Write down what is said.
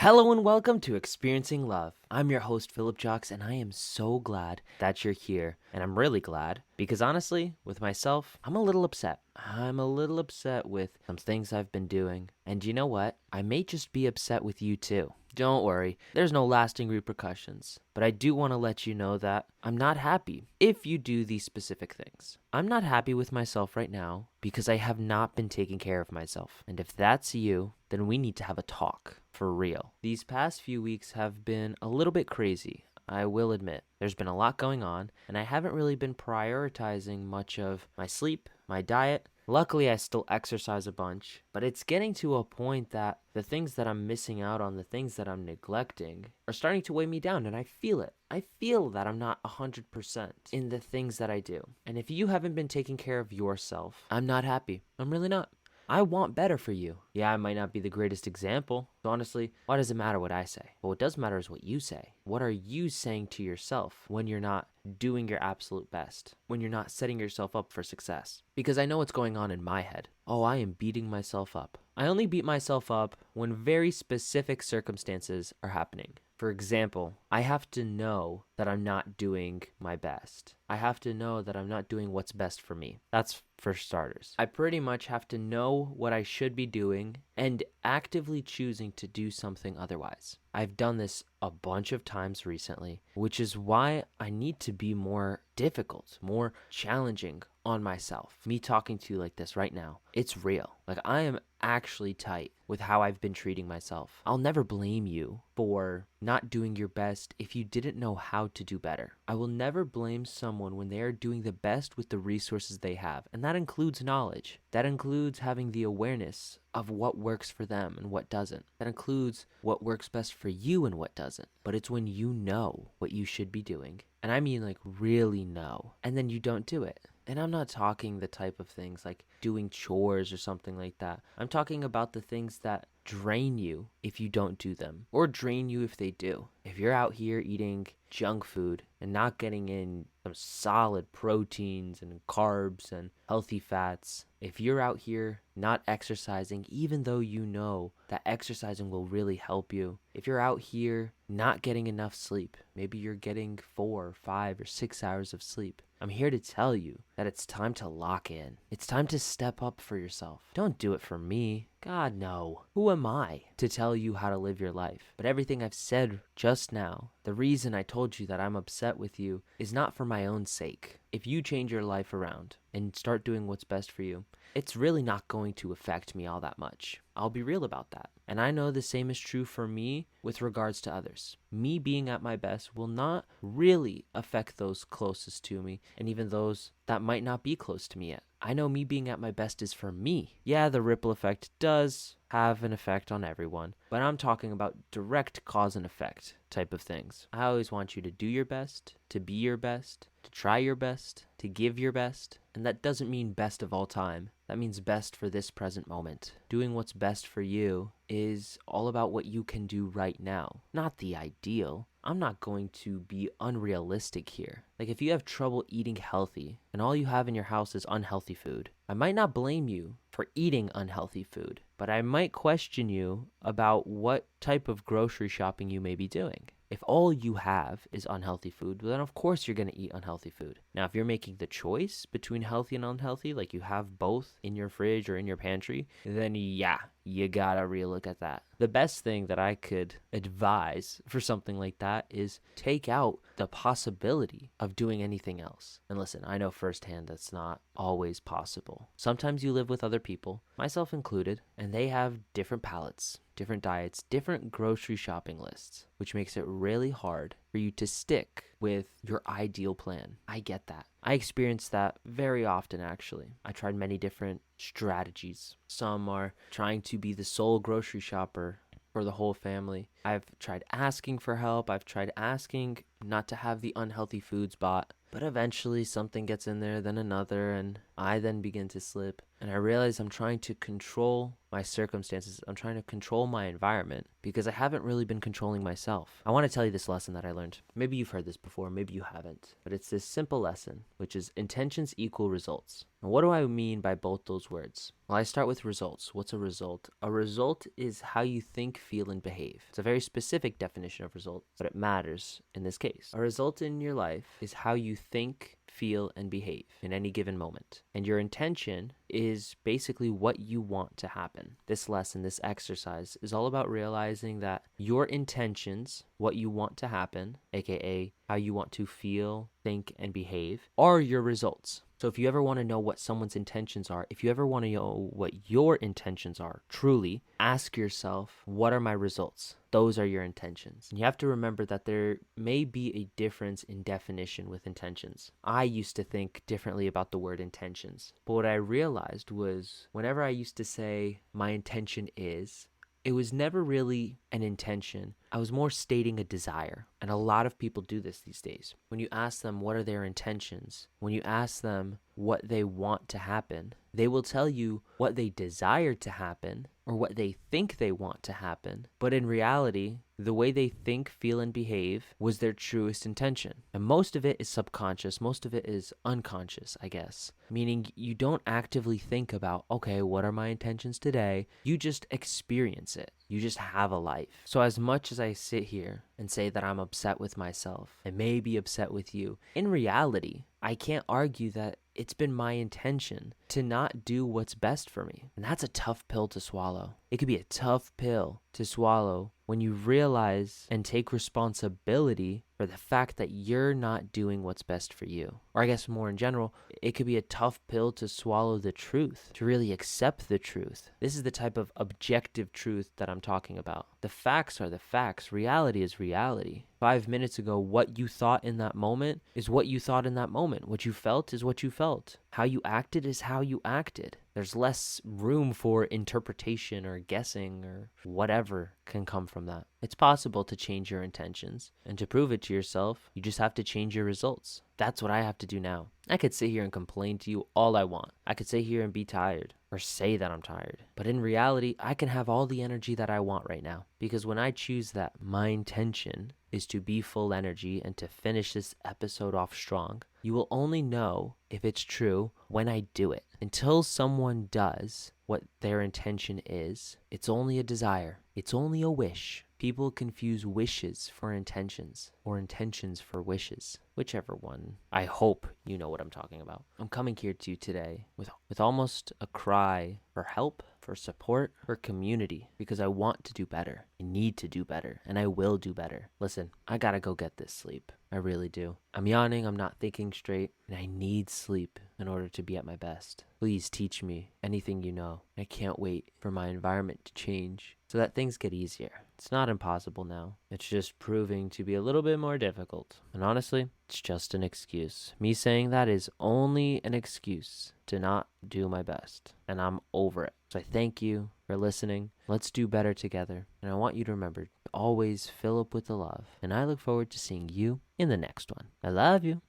Hello and welcome to Experiencing Love. I'm your host, Philip Jocks, and I am so glad that you're here. And I'm really glad because honestly, with myself, I'm a little upset. I'm a little upset with some things I've been doing. And you know what? I may just be upset with you too. Don't worry, there's no lasting repercussions. But I do want to let you know that I'm not happy if you do these specific things. I'm not happy with myself right now because I have not been taking care of myself. And if that's you, then we need to have a talk for real. These past few weeks have been a little bit crazy. I will admit, there's been a lot going on, and I haven't really been prioritizing much of my sleep, my diet. Luckily, I still exercise a bunch, but it's getting to a point that the things that I'm missing out on, the things that I'm neglecting, are starting to weigh me down, and I feel it. I feel that I'm not 100% in the things that I do. And if you haven't been taking care of yourself, I'm not happy. I'm really not. I want better for you. Yeah, I might not be the greatest example. So honestly, why does it matter what I say? But what does matter is what you say. What are you saying to yourself when you're not doing your absolute best? When you're not setting yourself up for success? Because I know what's going on in my head. Oh, I am beating myself up. I only beat myself up when very specific circumstances are happening. For example, I have to know that I'm not doing my best. I have to know that I'm not doing what's best for me. That's for starters. I pretty much have to know what I should be doing and actively choosing to do something otherwise. I've done this a bunch of times recently, which is why I need to be more difficult, more challenging on myself. Me talking to you like this right now, it's real. Like, I am actually tight with how I've been treating myself. I'll never blame you for not doing your best if you didn't know how to do better. I will never blame someone when they are doing the best with the resources they have, and that includes knowledge. That includes having the awareness of what works for them and what doesn't. That includes what works best for you and what doesn't. But it's when you know what you should be doing, and I mean like really know, and then you don't do it. And I'm not talking the type of things like doing chores or something like that. I'm talking about the things that drain you if you don't do them, or drain you if they do. If you're out here eating junk food and not getting in some solid proteins and carbs and healthy fats, if you're out here not exercising, even though you know that exercising will really help you, if you're out here not getting enough sleep, maybe you're getting 4, 5, or 6 hours of sleep, I'm here to tell you that it's time to lock in. It's time to step up for yourself. Don't do it for me. God, no. Who am I to tell you how to live your life? But everything I've said just now, the reason I told you that I'm upset with you is not for my own sake. If you change your life around and start doing what's best for you, it's really not going to affect me all that much. I'll be real about that. And I know the same is true for me with regards to others. Me being at my best will not really affect those closest to me, and even those that might not be close to me yet. I know me being at my best is for me. Yeah, the ripple effect does have an effect on everyone, but I'm talking about direct cause and effect type of things. I always want you to do your best, to be your best, to try your best, to give your best, and that doesn't mean best of all time. That means best for this present moment. Doing what's best for you is all about what you can do right now, not the ideal. I'm not going to be unrealistic here. Like, if you have trouble eating healthy and all you have in your house is unhealthy food, I might not blame you for eating unhealthy food, but I might question you about what type of grocery shopping you may be doing. If all you have is unhealthy food, then of course you're going to eat unhealthy food. Now, if you're making the choice between healthy and unhealthy, like you have both in your fridge or in your pantry, then yeah, you gotta relook at that. The best thing that I could advise for something like that is take out the possibility of doing anything else. And listen, I know firsthand that's not always possible. Sometimes you live with other people, myself included, and they have different palates, different diets, different grocery shopping lists, which makes it really hard for you to stick with your ideal plan. I get that. I experience that very often, actually. I tried many different strategies. Some are trying to be the sole grocery shopper for the whole family. I've tried asking for help. I've tried asking not to have the unhealthy foods bought. But eventually something gets in there, then another, and I then begin to slip. and I realize I'm trying to control my circumstances. I'm trying to control my environment because I haven't really been controlling myself. I want to tell you this lesson that I learned. Maybe you've heard this before, maybe you haven't, but it's this simple lesson, which is intentions equal results. And what do I mean by both those words? Well, I start with results. What's a result? A result is how you think, feel, and behave. It's a very specific definition of result, but it matters in this case. A result in your life is how you think, feel, and behave in any given moment. And your intention is basically what you want to happen. This lesson, this exercise, is all about realizing that your intentions, what you want to happen, aka how you want to feel, think, and behave, are your results. So if you ever want to know what someone's intentions are, if you ever want to know what your intentions are, truly, ask yourself, what are my results? Those are your intentions. And you have to remember that there may be a difference in definition with intentions. I used to think differently about the word intentions. But what I realized was whenever I used to say my intention is, it was never really an intention. I was more stating a desire. And a lot of people do this these days. When you ask them what are their intentions, when you ask them what they want to happen, they will tell you what they desire to happen or what they think they want to happen. But in reality, the way they think, feel, and behave was their truest intention. And most of it is subconscious. Most of it is unconscious, I guess. Meaning you don't actively think about, okay, what are my intentions today? You just experience it. You just have a life. So as much as I sit here and say that I'm upset with myself and may be upset with you, in reality, I can't argue that it's been my intention to not do what's best for me. And that's a tough pill to swallow. It could be a tough pill to swallow when you realize and take responsibility for the fact that you're not doing what's best for you. Or I guess more in general, it could be a tough pill to swallow the truth, to really accept the truth. This is the type of objective truth that I'm talking about. The facts are the facts. Reality is reality. 5 minutes ago, what you thought in that moment is what you thought in that moment. What you felt is what you felt. How you acted is how you acted. There's less room for interpretation or guessing or whatever can come from that. It's possible to change your intentions, and to prove it to yourself, you just have to change your results. That's what I have to do now. I could sit here and complain to you all I want. I could sit here and be tired or say that I'm tired. But in reality, I can have all the energy that I want right now. Because when I choose that my intention is to be full energy and to finish this episode off strong, you will only know if it's true when I do it. Until someone does what their intention is, it's only a desire. It's only a wish. People confuse wishes for intentions or intentions for wishes, whichever one. I hope you know what I'm talking about. I'm coming here to you today with almost a cry for help, for support, for community, because I want to do better. I need to do better, and I will do better. Listen, I gotta go get this sleep. I really do. I'm yawning, I'm not thinking straight, and I need sleep in order to be at my best. Please teach me anything you know. I can't wait for my environment to change so that things get easier. It's not impossible now. It's just proving to be a little bit more difficult. And honestly, it's just an excuse. Me saying that is only an excuse to not do my best. And I'm over it. So I thank you for listening. Let's do better together. And I want you to remember, always fill up with the love. And I look forward to seeing you in the next one. I love you.